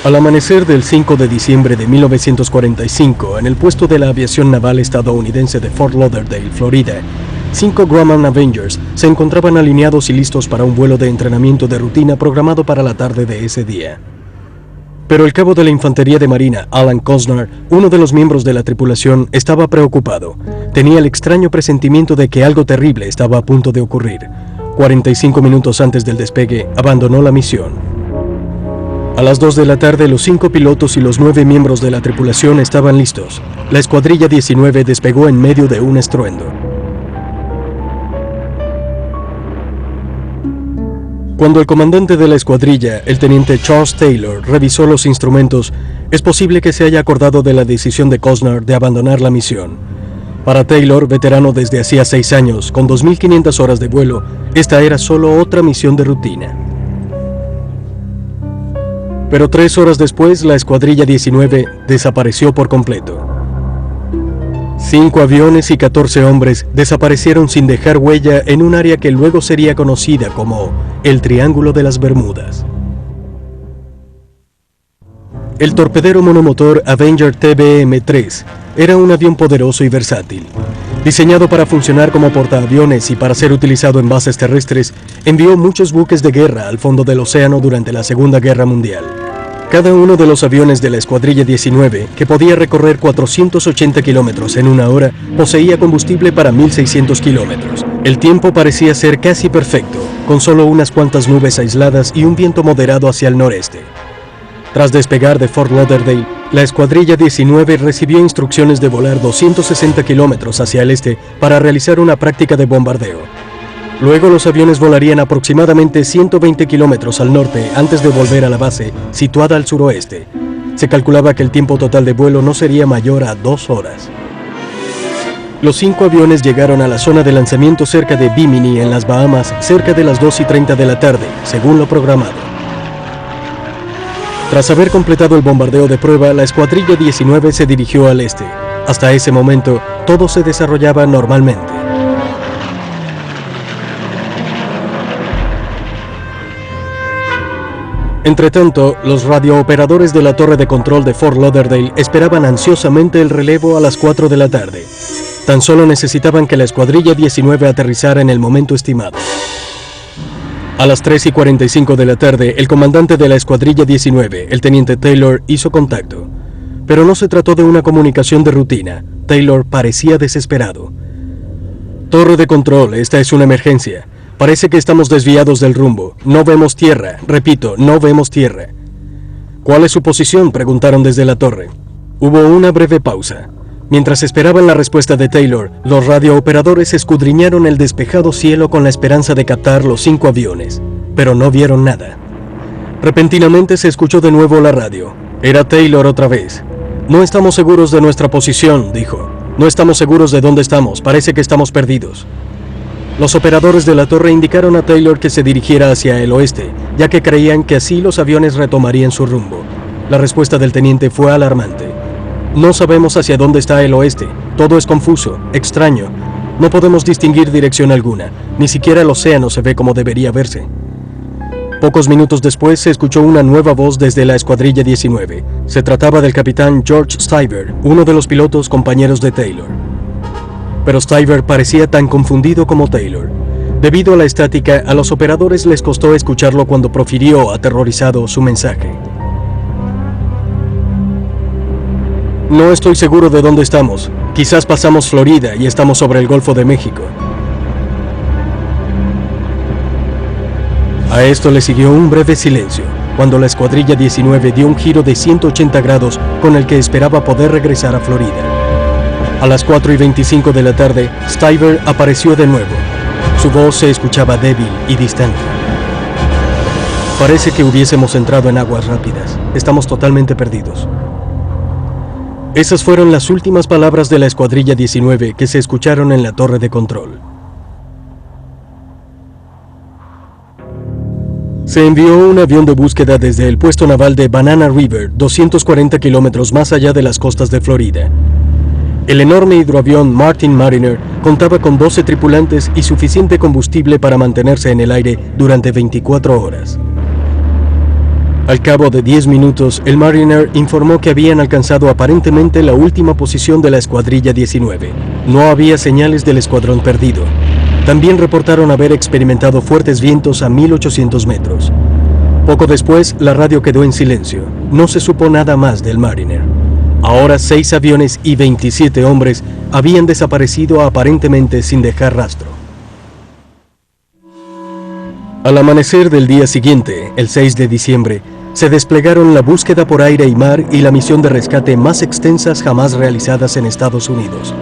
Al amanecer del 5 de diciembre de 1945, en el puesto de la aviación naval estadounidense de Fort Lauderdale, Florida, 5 Grumman Avengers se encontraban alineados y listos para un vuelo de entrenamiento de rutina programado para la tarde de ese día. Pero el cabo de la Infantería de Marina, Alan Cosnar, uno de los miembros de la tripulación, estaba preocupado. Tenía el extraño presentimiento de que algo terrible estaba a punto de ocurrir. 45 minutos antes del despegue, abandonó la misión. A las 2 de la tarde, los 5 pilotos y los 9 miembros de la tripulación estaban listos. La escuadrilla 19 despegó en medio de un estruendo. Cuando el comandante de la escuadrilla, el teniente Charles Taylor, revisó los instrumentos, es posible que se haya acordado de la decisión de Cosnar de abandonar la misión. Para Taylor, veterano desde hacía 6 años, con 2.500 horas de vuelo, esta era solo otra misión de rutina. Pero 3 horas después, la escuadrilla 19 desapareció por completo. 5 aviones y 14 hombres desaparecieron sin dejar huella en un área que luego sería conocida como el Triángulo de las Bermudas. El torpedero monomotor Avenger TBM-3 era un avión poderoso y versátil. Diseñado para funcionar como portaaviones y para ser utilizado en bases terrestres, envió muchos buques de guerra al fondo del océano durante la Segunda Guerra Mundial. Cada uno de los aviones de la escuadrilla 19, que podía recorrer 480 kilómetros en una hora, poseía combustible para 1.600 kilómetros. El tiempo parecía ser casi perfecto, con solo unas cuantas nubes aisladas y un viento moderado hacia el noreste. Tras despegar de Fort Lauderdale, la escuadrilla 19 recibió instrucciones de volar 260 kilómetros hacia el este para realizar una práctica de bombardeo. Luego los aviones volarían aproximadamente 120 kilómetros al norte antes de volver a la base, situada al suroeste. Se calculaba que el tiempo total de vuelo no sería mayor a 2 horas. Los 5 aviones llegaron a la zona de lanzamiento cerca de Bimini, en las Bahamas, cerca de las 2:30 de la tarde, según lo programado. Tras haber completado el bombardeo de prueba, la escuadrilla 19 se dirigió al este. Hasta ese momento, todo se desarrollaba normalmente. Entretanto, los radiooperadores de la torre de control de Fort Lauderdale esperaban ansiosamente el relevo a las 4 de la tarde. Tan solo necesitaban que la escuadrilla 19 aterrizara en el momento estimado. A las 3:45 de la tarde, el comandante de la escuadrilla 19, el teniente Taylor, hizo contacto. Pero no se trató de una comunicación de rutina. Taylor parecía desesperado. Torre de control, esta es una emergencia. Parece que estamos desviados del rumbo. No vemos tierra. Repito, no vemos tierra. ¿Cuál es su posición?, preguntaron desde la torre. Hubo una breve pausa. Mientras esperaban la respuesta de Taylor, los radiooperadores escudriñaron el despejado cielo con la esperanza de captar los 5 aviones, pero no vieron nada. Repentinamente se escuchó de nuevo la radio. Era Taylor otra vez. No estamos seguros de nuestra posición, dijo. No estamos seguros de dónde estamos. Parece que estamos perdidos. Los operadores de la torre indicaron a Taylor que se dirigiera hacia el oeste, ya que creían que así los aviones retomarían su rumbo. La respuesta del teniente fue alarmante. No sabemos hacia dónde está el oeste. Todo es confuso, extraño. No podemos distinguir dirección alguna. Ni siquiera el océano se ve como debería verse. Pocos minutos después se escuchó una nueva voz desde la escuadrilla 19. Se trataba del capitán George Stiver, uno de los pilotos compañeros de Taylor. Pero Stiver parecía tan confundido como Taylor. Debido a la estática, a los operadores les costó escucharlo cuando profirió, aterrorizado, su mensaje. No estoy seguro de dónde estamos. Quizás pasamos Florida y estamos sobre el Golfo de México. A esto le siguió un breve silencio, cuando la escuadrilla 19 dio un giro de 180 grados con el que esperaba poder regresar a Florida. A las 4:25 de la tarde, Stiver apareció de nuevo. Su voz se escuchaba débil y distante. Parece que hubiésemos entrado en aguas rápidas. Estamos totalmente perdidos. Esas fueron las últimas palabras de la escuadrilla 19 que se escucharon en la torre de control. Se envió un avión de búsqueda desde el puesto naval de Banana River, 240 kilómetros más allá de las costas de Florida. El enorme hidroavión Martin Mariner contaba con 12 tripulantes y suficiente combustible para mantenerse en el aire durante 24 horas. Al cabo de 10 minutos, el Mariner informó que habían alcanzado aparentemente la última posición de la Escuadrilla 19. No había señales del escuadrón perdido. También reportaron haber experimentado fuertes vientos a 1800 metros. Poco después, la radio quedó en silencio. No se supo nada más del Mariner. Ahora 6 aviones y 27 hombres habían desaparecido aparentemente sin dejar rastro. Al amanecer del día siguiente, el 6 de diciembre, se desplegaron la búsqueda por aire y mar y la misión de rescate más extensas jamás realizadas en Estados Unidos.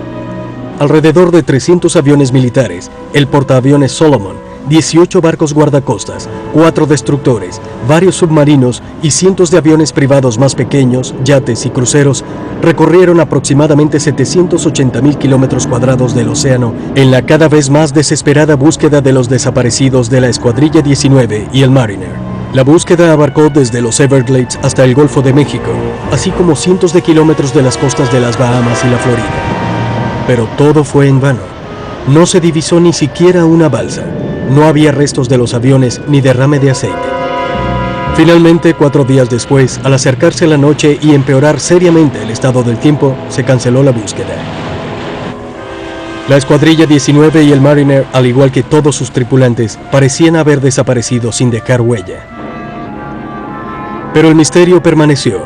Alrededor de 300 aviones militares, el portaaviones Solomon, 18 barcos guardacostas, 4 destructores, varios submarinos y cientos de aviones privados más pequeños, yates y cruceros recorrieron aproximadamente 780.000 kilómetros cuadrados del océano en la cada vez más desesperada búsqueda de los desaparecidos de la Escuadrilla 19 y el Mariner. La búsqueda abarcó desde los Everglades hasta el Golfo de México, así como cientos de kilómetros de las costas de las Bahamas y la Florida. Pero todo fue en vano. No se divisó ni siquiera una balsa. No había restos de los aviones ni derrame de aceite. Finalmente, 4 días después, al acercarse la noche y empeorar seriamente el estado del tiempo, se canceló la búsqueda. La Escuadrilla 19 y el Mariner, al igual que todos sus tripulantes, parecían haber desaparecido sin dejar huella. Pero el misterio permaneció.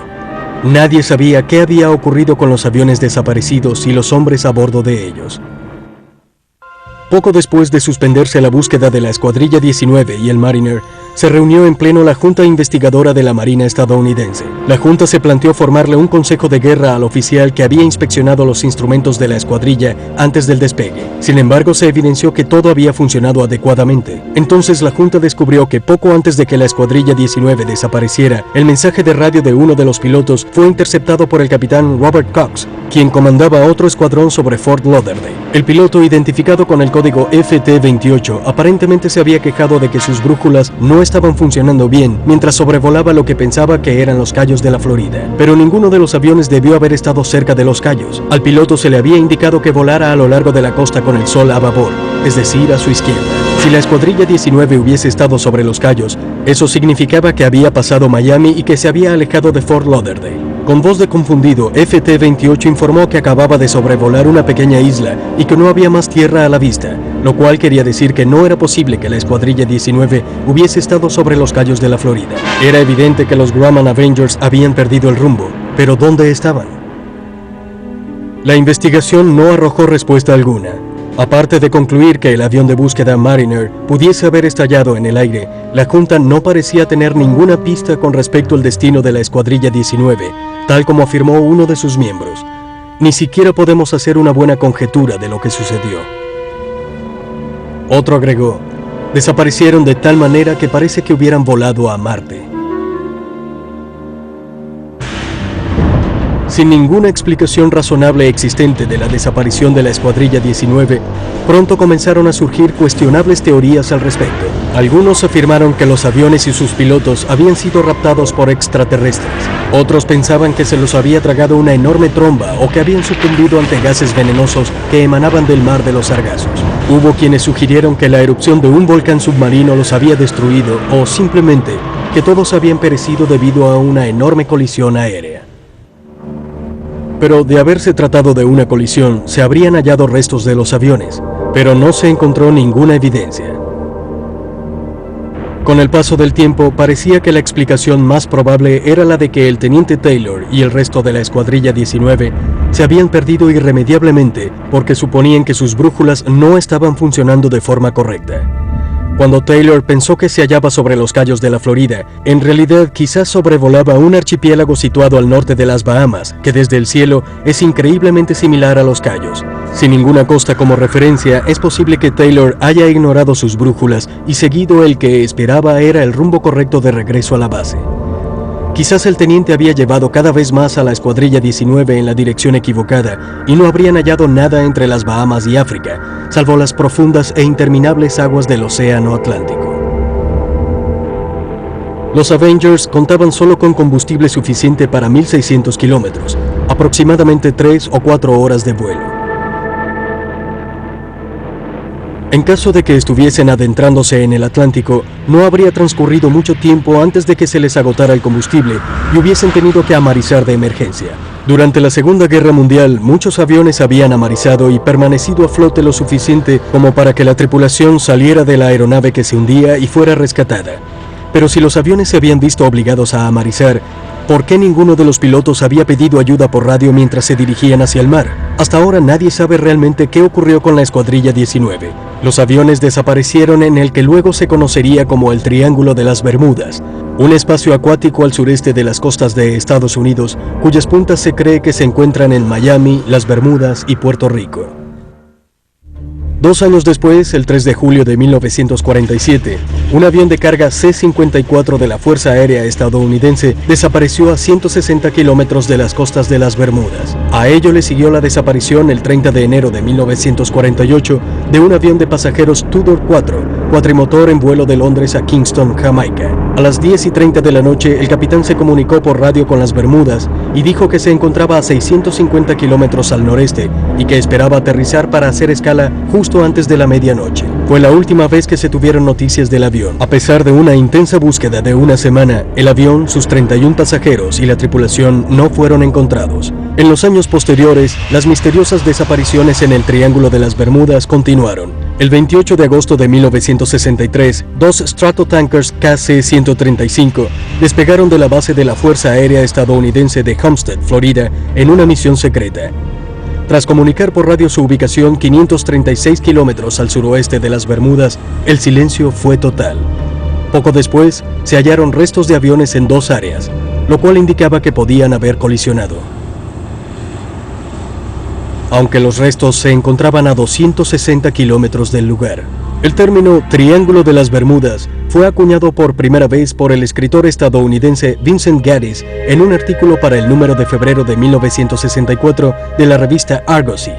Nadie sabía qué había ocurrido con los aviones desaparecidos y los hombres a bordo de ellos. Poco después de suspenderse la búsqueda de la Escuadrilla 19 y el Mariner, se reunió en pleno la Junta Investigadora de la Marina estadounidense. La Junta se planteó formarle un consejo de guerra al oficial que había inspeccionado los instrumentos de la escuadrilla antes del despegue. Sin embargo, se evidenció que todo había funcionado adecuadamente. Entonces la Junta descubrió que poco antes de que la Escuadrilla 19 desapareciera, el mensaje de radio de uno de los pilotos fue interceptado por el capitán Robert Cox, quien comandaba otro escuadrón sobre Fort Lauderdale. El piloto, identificado con el código FT-28, aparentemente se había quejado de que sus brújulas no estaban funcionando bien mientras sobrevolaba lo que pensaba que eran los Cayos de la Florida. Pero ninguno de los aviones debió haber estado cerca de los Cayos. Al piloto se le había indicado que volara a lo largo de la costa con el sol a babor, es decir, a su izquierda. Si la Escuadrilla 19 hubiese estado sobre los Cayos, eso significaba que había pasado Miami y que se había alejado de Fort Lauderdale. Con voz de confundido, FT-28 informó que acababa de sobrevolar una pequeña isla y que no había más tierra a la vista, lo cual quería decir que no era posible que la Escuadrilla 19 hubiese estado sobre los Cayos de la Florida. Era evidente que los Grumman Avengers habían perdido el rumbo, pero ¿dónde estaban? La investigación no arrojó respuesta alguna. Aparte de concluir que el avión de búsqueda Mariner pudiese haber estallado en el aire, la Junta no parecía tener ninguna pista con respecto al destino de la Escuadrilla 19, tal como afirmó uno de sus miembros. Ni siquiera podemos hacer una buena conjetura de lo que sucedió. Otro agregó: desaparecieron de tal manera que parece que hubieran volado a Marte. Sin ninguna explicación razonable existente de la desaparición de la Escuadrilla 19, pronto comenzaron a surgir cuestionables teorías al respecto. Algunos afirmaron que los aviones y sus pilotos habían sido raptados por extraterrestres. Otros pensaban que se los había tragado una enorme tromba o que habían sucumbido ante gases venenosos que emanaban del mar de los Sargazos. Hubo quienes sugirieron que la erupción de un volcán submarino los había destruido o simplemente que todos habían perecido debido a una enorme colisión aérea. Pero de haberse tratado de una colisión, se habrían hallado restos de los aviones, pero no se encontró ninguna evidencia. Con el paso del tiempo, parecía que la explicación más probable era la de que el teniente Taylor y el resto de la Escuadrilla 19 se habían perdido irremediablemente porque suponían que sus brújulas no estaban funcionando de forma correcta. Cuando Taylor pensó que se hallaba sobre los Cayos de la Florida, en realidad quizás sobrevolaba un archipiélago situado al norte de las Bahamas, que desde el cielo es increíblemente similar a los Cayos. Sin ninguna costa como referencia, es posible que Taylor haya ignorado sus brújulas y seguido el que esperaba era el rumbo correcto de regreso a la base. Quizás el teniente había llevado cada vez más a la Escuadrilla 19 en la dirección equivocada y no habrían hallado nada entre las Bahamas y África, salvo las profundas e interminables aguas del Océano Atlántico. Los Avengers contaban solo con combustible suficiente para 1.600 kilómetros, aproximadamente 3 o 4 horas de vuelo. En caso de que estuviesen adentrándose en el Atlántico, no habría transcurrido mucho tiempo antes de que se les agotara el combustible y hubiesen tenido que amarizar de emergencia. Durante la Segunda Guerra Mundial, muchos aviones habían amarizado y permanecido a flote lo suficiente como para que la tripulación saliera de la aeronave que se hundía y fuera rescatada. Pero si los aviones se habían visto obligados a amarizar, ¿por qué ninguno de los pilotos había pedido ayuda por radio mientras se dirigían hacia el mar? Hasta ahora nadie sabe realmente qué ocurrió con la Escuadrilla 19. Los aviones desaparecieron en el que luego se conocería como el Triángulo de las Bermudas, un espacio acuático al sureste de las costas de Estados Unidos, cuyas puntas se cree que se encuentran en Miami, las Bermudas y Puerto Rico. 2 años después, el 3 de julio de 1947, un avión de carga C-54 de la Fuerza Aérea estadounidense desapareció a 160 kilómetros de las costas de las Bermudas. A ello le siguió la desaparición el 30 de enero de 1948 de un avión de pasajeros Tudor 4, cuatrimotor en vuelo de Londres a Kingston, Jamaica. A las 10:30 de la noche, el capitán se comunicó por radio con las Bermudas y dijo que se encontraba a 650 kilómetros al noreste y que esperaba aterrizar para hacer escala justo antes de la medianoche. Fue la última vez que se tuvieron noticias del avión. A pesar de una intensa búsqueda de una semana, el avión, sus 31 pasajeros y la tripulación no fueron encontrados. En los años posteriores, las misteriosas desapariciones en el Triángulo de las Bermudas continuaron. El 28 de agosto de 1963, 2 Stratotankers KC-135 despegaron de la base de la Fuerza Aérea estadounidense de Homestead, Florida, en una misión secreta. Tras comunicar por radio su ubicación 536 kilómetros al suroeste de las Bermudas, el silencio fue total. Poco después, se hallaron restos de aviones en 2 áreas, lo cual indicaba que podían haber colisionado. Aunque los restos se encontraban a 260 kilómetros del lugar. El término Triángulo de las Bermudas fue acuñado por primera vez por el escritor estadounidense Vincent Gaddis en un artículo para el número de febrero de 1964 de la revista Argosy.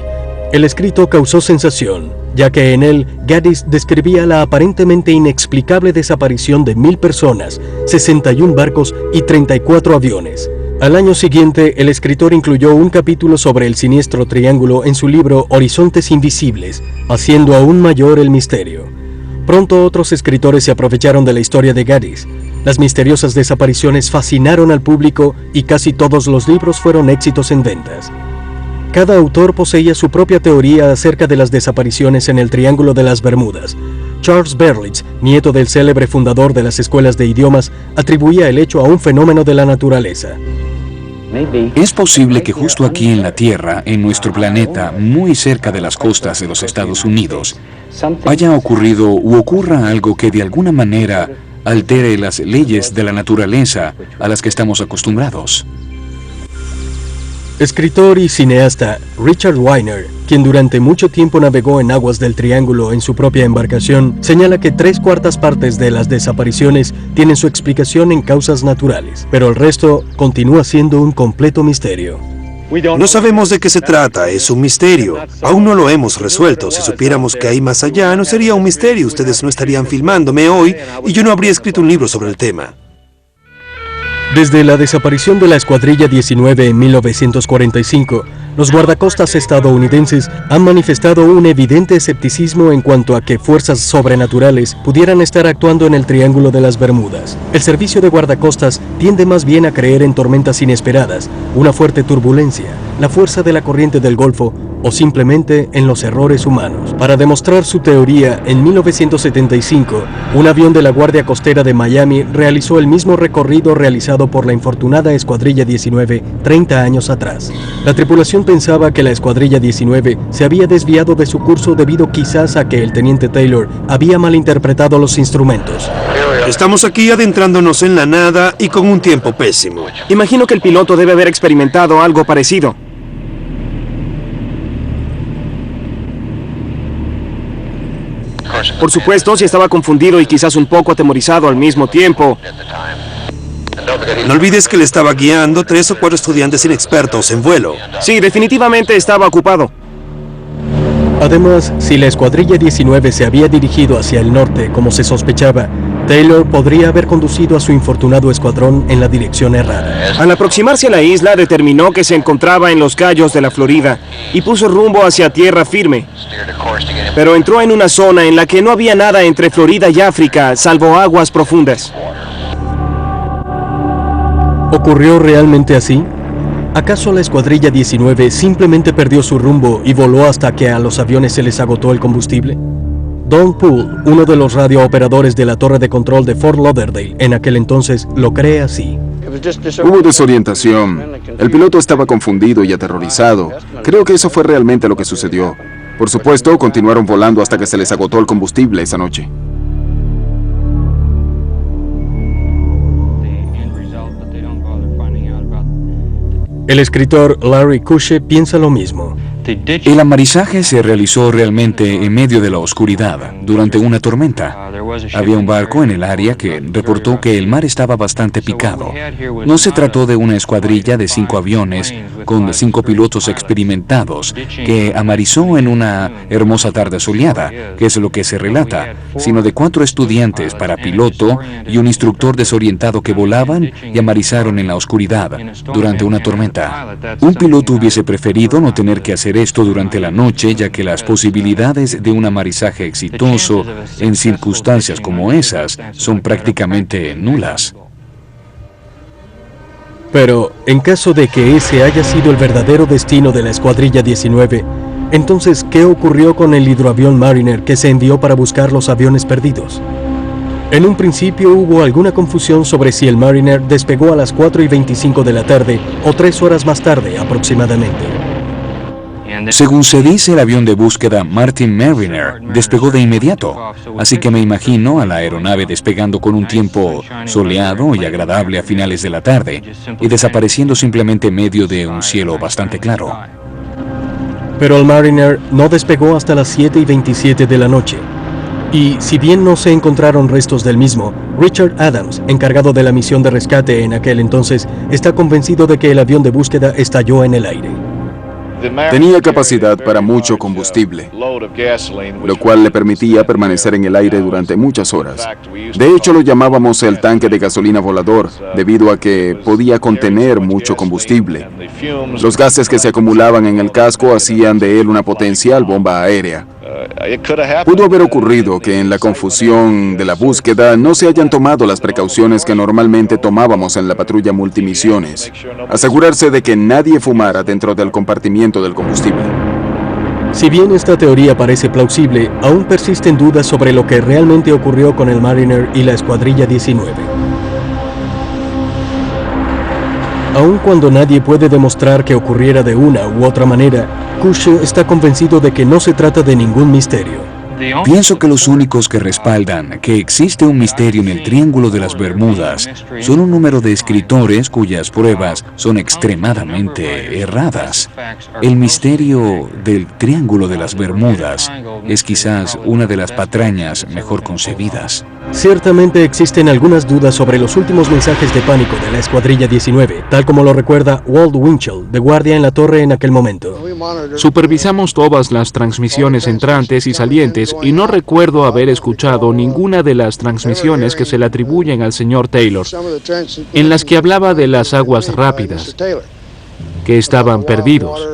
El escrito causó sensación, ya que en él Gaddis describía la aparentemente inexplicable desaparición de 1000 personas, 61 barcos y 34 aviones. Al año siguiente, el escritor incluyó un capítulo sobre el siniestro triángulo en su libro Horizontes Invisibles, haciendo aún mayor el misterio. Pronto otros escritores se aprovecharon de la historia de Gaddis. Las misteriosas desapariciones fascinaron al público y casi todos los libros fueron éxitos en ventas. Cada autor poseía su propia teoría acerca de las desapariciones en el Triángulo de las Bermudas. Charles Berlitz, nieto del célebre fundador de las escuelas de idiomas, atribuía el hecho a un fenómeno de la naturaleza. Es posible que justo aquí en la Tierra, en nuestro planeta, muy cerca de las costas de los Estados Unidos, haya ocurrido u ocurra algo que de alguna manera altere las leyes de la naturaleza a las que estamos acostumbrados. Escritor y cineasta Richard Weiner, quien durante mucho tiempo navegó en aguas del Triángulo en su propia embarcación, señala que 3/4 partes de las desapariciones tienen su explicación en causas naturales, pero el resto continúa siendo un completo misterio. No sabemos de qué se trata, es un misterio. Aún no lo hemos resuelto. Si supiéramos que hay más allá, no sería un misterio. Ustedes no estarían filmándome hoy y yo no habría escrito un libro sobre el tema. Desde la desaparición de la Escuadrilla 19 en 1945, los guardacostas estadounidenses han manifestado un evidente escepticismo en cuanto a que fuerzas sobrenaturales pudieran estar actuando en el Triángulo de las Bermudas. El servicio de guardacostas tiende más bien a creer en tormentas inesperadas, una fuerte turbulencia, la fuerza de la corriente del Golfo o simplemente en los errores humanos. Para demostrar su teoría, en 1975, un avión de la Guardia Costera de Miami realizó el mismo recorrido realizado por la infortunada Escuadrilla 19 30 años atrás. La tripulación pensaba que la Escuadrilla 19 se había desviado de su curso debido quizás a que el teniente Taylor había malinterpretado los instrumentos. Estamos aquí adentrándonos en la nada y con un tiempo pésimo. Imagino que el piloto debe haber experimentado algo parecido. Por supuesto, si estaba confundido y quizás un poco atemorizado al mismo tiempo. No olvides que le estaba guiando 3 o 4 estudiantes inexpertos en vuelo. Sí, definitivamente estaba ocupado. Además, si la escuadrilla 19 se había dirigido hacia el norte, como se sospechaba, Taylor podría haber conducido a su infortunado escuadrón en la dirección errada. Al aproximarse a la isla, determinó que se encontraba en los Cayos de la Florida y puso rumbo hacia tierra firme. Pero entró en una zona en la que no había nada entre Florida y África, salvo aguas profundas. ¿Ocurrió realmente así? ¿Acaso la escuadrilla 19 simplemente perdió su rumbo y voló hasta que a los aviones se les agotó el combustible? Don Poole, uno de los radiooperadores de la torre de control de Fort Lauderdale en aquel entonces, lo cree así. Hubo desorientación. El piloto estaba confundido y aterrorizado. Creo que eso fue realmente lo que sucedió. Por supuesto, continuaron volando hasta que se les agotó el combustible esa noche. El escritor Larry Kusche piensa lo mismo. El amarizaje se realizó realmente en medio de la oscuridad, durante una tormenta. Había un barco en el área que reportó que el mar estaba bastante picado. No se trató de una escuadrilla de 5 aviones con 5 pilotos experimentados que amarizó en una hermosa tarde soleada, que es lo que se relata, sino de 4 estudiantes para piloto y un instructor desorientado que volaban y amarizaron en la oscuridad durante una tormenta. Un piloto hubiese preferido no tener que hacer esto durante la noche, ya que las posibilidades de un amarizaje exitoso en circunstancias como esas son prácticamente nulas. Pero, en caso de que ese haya sido el verdadero destino de la escuadrilla 19, entonces, ¿qué ocurrió con el hidroavión Mariner que se envió para buscar los aviones perdidos? En un principio hubo alguna confusión sobre si el Mariner despegó a las 4:25 de la tarde o 3 horas más tarde aproximadamente. Según se dice, el avión de búsqueda Martin Mariner despegó de inmediato, así que me imagino a la aeronave despegando con un tiempo soleado y agradable a finales de la tarde y desapareciendo simplemente en medio de un cielo bastante claro. Pero el Mariner no despegó hasta las 7:27 de la noche. Y si bien no se encontraron restos del mismo, Richard Adams, encargado de la misión de rescate en aquel entonces, está convencido de que el avión de búsqueda estalló en el aire. Tenía capacidad para mucho combustible, lo cual le permitía permanecer en el aire durante muchas horas. De hecho, lo llamábamos el tanque de gasolina volador, debido a que podía contener mucho combustible. Los gases que se acumulaban en el casco hacían de él una potencial bomba aérea. Pudo haber ocurrido que en la confusión de la búsqueda no se hayan tomado las precauciones que normalmente tomábamos en la patrulla multimisiones. Asegurarse de que nadie fumara dentro del compartimiento del combustible. Si bien esta teoría parece plausible, aún persisten dudas sobre lo que realmente ocurrió con el Mariner y la escuadrilla 19. Aun cuando nadie puede demostrar que ocurriera de una u otra manera, Kusche está convencido de que no se trata de ningún misterio. Pienso que los únicos que respaldan que existe un misterio en el Triángulo de las Bermudas son un número de escritores cuyas pruebas son extremadamente erradas. El misterio del Triángulo de las Bermudas es quizás una de las patrañas mejor concebidas. Ciertamente existen algunas dudas sobre los últimos mensajes de pánico de la escuadrilla 19, tal como lo recuerda Walt Winchell, de guardia en la torre en aquel momento. Supervisamos todas las transmisiones entrantes y salientes y no recuerdo haber escuchado ninguna de las transmisiones que se le atribuyen al señor Taylor, en las que hablaba de las aguas rápidas, que estaban perdidos,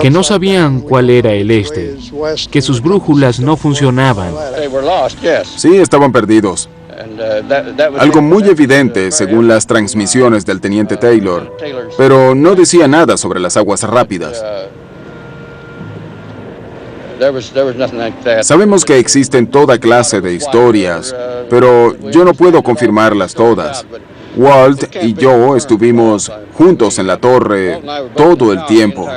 que no sabían cuál era el este, que sus brújulas no funcionaban. Sí, estaban perdidos. Algo muy evidente según las transmisiones del teniente Taylor, pero no decía nada sobre las aguas rápidas. Sabemos que existen toda clase de historias, pero yo no puedo confirmarlas todas. Walt y yo estuvimos juntos en la torre todo el tiempo.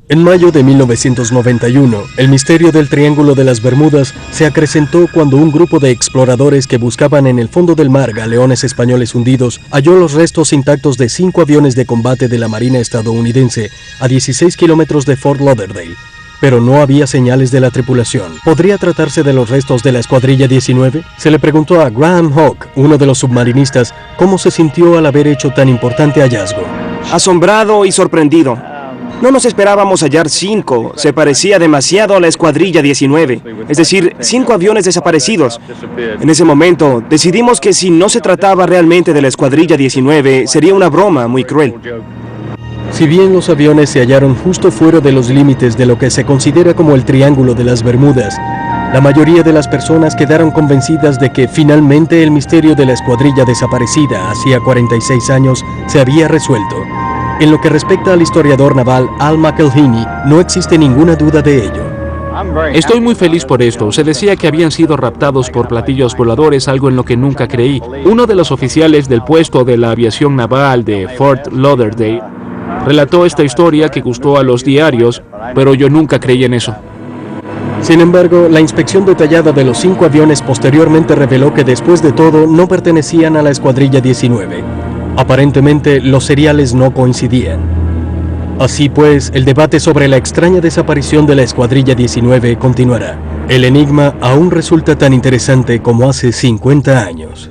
En mayo de 1991, el misterio del Triángulo de las Bermudas se acrecentó cuando un grupo de exploradores que buscaban en el fondo del mar galeones españoles hundidos halló los restos intactos de 5 aviones de combate de la Marina estadounidense a 16 kilómetros de Fort Lauderdale, pero no había señales de la tripulación. ¿Podría tratarse de los restos de la escuadrilla 19? Se le preguntó a Graham Hawk, uno de los submarinistas, cómo se sintió al haber hecho tan importante hallazgo. Asombrado y sorprendido. No nos esperábamos hallar 5, se parecía demasiado a la Escuadrilla 19, es decir, 5 aviones desaparecidos. En ese momento, decidimos que si no se trataba realmente de la Escuadrilla 19, sería una broma muy cruel. Si bien los aviones se hallaron justo fuera de los límites de lo que se considera como el Triángulo de las Bermudas, la mayoría de las personas quedaron convencidas de que finalmente el misterio de la escuadrilla desaparecida hacía 46 años se había resuelto. En lo que respecta al historiador naval Al McElhinney, no existe ninguna duda de ello. Estoy muy feliz por esto. Se decía que habían sido raptados por platillos voladores, algo en lo que nunca creí. Uno de los oficiales del puesto de la aviación naval de Fort Lauderdale relató esta historia que gustó a los diarios, pero yo nunca creí en eso. Sin embargo, la inspección detallada de los 5 aviones posteriormente reveló que después de todo no pertenecían a la Escuadrilla 19. Aparentemente, los seriales no coincidían. Así pues, el debate sobre la extraña desaparición de la Escuadrilla 19 continuará. El enigma aún resulta tan interesante como hace 50 años.